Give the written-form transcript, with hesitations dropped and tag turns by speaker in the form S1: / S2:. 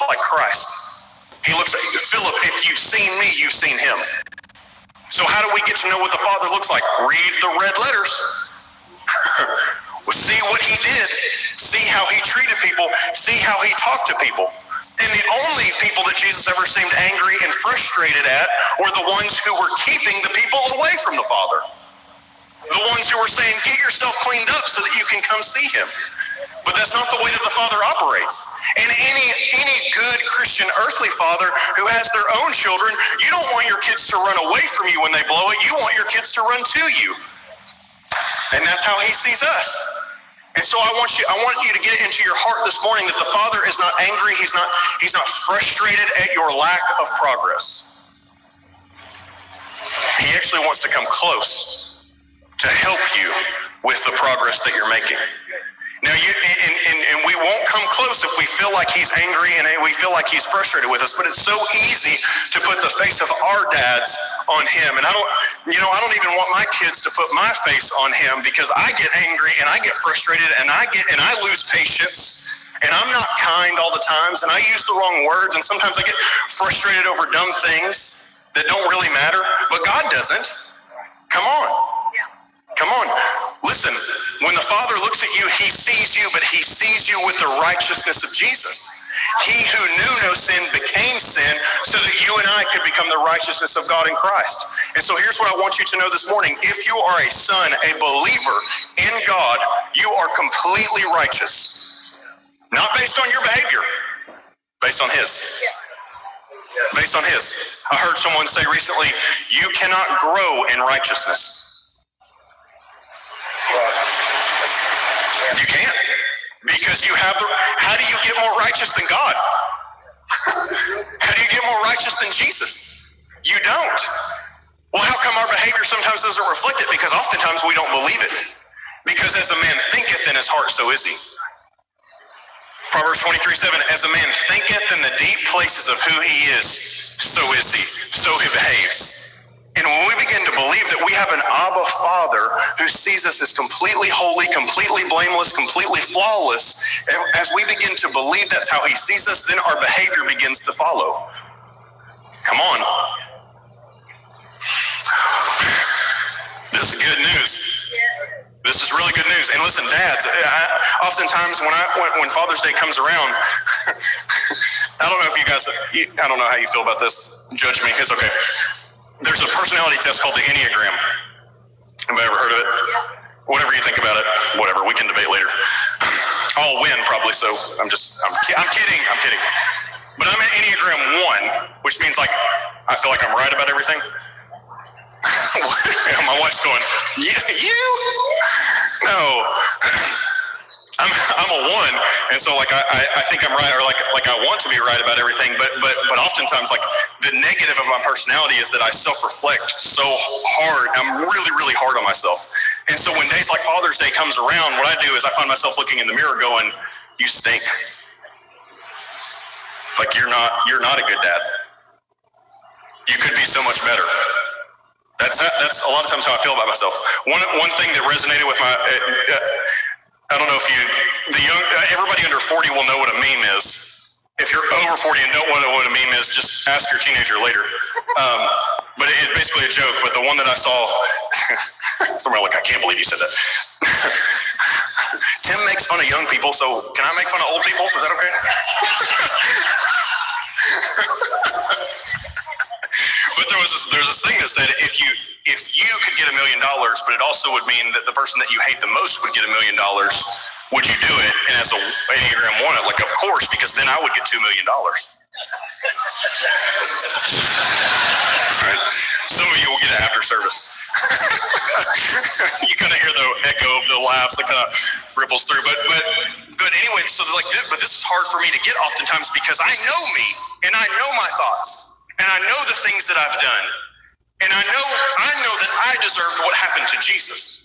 S1: like Christ. He looks at Philip, if you've seen me, you've seen him. So how do we get to know what the Father looks like? Read the red letters. See what he did. See how he treated people. See how he talked to people. And the only people that Jesus ever seemed angry and frustrated at were the ones who were keeping the people away from the Father. The ones who were saying, get yourself cleaned up so that you can come see him. But that's not the way that the Father operates. And any good Christian earthly father who has their own children, you don't want your kids to run away from you when they blow it. You want your kids to run to you. And that's how he sees us. And so I want you to get it into your heart this morning that the Father is not angry. He's not frustrated at your lack of progress. He actually wants to come close to help you with the progress that you're making. Now, and we won't come close if we feel like he's angry and we feel like he's frustrated with us, but it's so easy to put the face of our dads on him. And I don't even want my kids to put my face on him, because I get angry and I get frustrated and I lose patience, and I'm not kind all the times, and I use the wrong words, and sometimes I get frustrated over dumb things that don't really matter, but God doesn't. Come on. Come on. Listen, when the Father looks at you, he sees you, but he sees you with the righteousness of Jesus. He who knew no sin became sin so that you and I could become the righteousness of God in Christ. And so here's what I want you to know this morning. If you are a son, a believer in God, you are completely righteous. Not based on your behavior, based on his. Based on his. I heard someone say recently, you cannot grow in righteousness. You can't, because how do you get more righteous than God? How do you get more righteous than Jesus? You don't. Well, how come our behavior sometimes doesn't reflect it? Because oftentimes we don't believe it. Because as a man thinketh in his heart, so is he. Proverbs 23:7, as a man thinketh in the deep places of who he is, so is he. So he behaves. And when we begin to believe that we have an Abba Father who sees us as completely holy, completely blameless, completely flawless, and as we begin to believe that's how he sees us, then our behavior begins to follow. Come on. This is good news. This is really good news. And listen, dads, oftentimes when Father's Day comes around, I don't know if you guys, I don't know how you feel about this. Judge me. It's okay. There's a personality test called the Enneagram. Anybody ever heard of it? Whatever you think about it, whatever. We can debate later. I'll win probably, so I'm kidding. But I'm an Enneagram 1, which means like I feel like I'm right about everything. My wife's going, you? No. I'm a 1, and so like I think I'm right, or like I want to be right about everything, but oftentimes like the negative of my personality is that I self-reflect so hard. I'm really, really hard on myself. And so when days like Father's Day comes around, what I do is I find myself looking in the mirror going, you stink. Like you're not a good dad. You could be so much better. That's a lot of times how I feel about myself. One thing that resonated with my I don't know if everybody under 40 will know what a meme is. If you're over 40 and don't know what a meme is, just ask your teenager later. But it's basically a joke. But the one that I saw, somewhere like, I can't believe you said that. Tim makes fun of young people, so can I make fun of old people? Is that okay? But there's this thing that said if you could get $1 million, but it also would mean that the person that you hate the most would get $1 million, would you do it? And as a Enneagram 1, like, of course, because then I would get $2 million. Right. Some of you will get it after service. You kind of hear the echo of the laughs that kind of ripples through. But anyway, so like, but this is hard for me to get oftentimes because I know me and I know my thoughts. And I know the things that I've done. And I know that I deserved what happened to Jesus.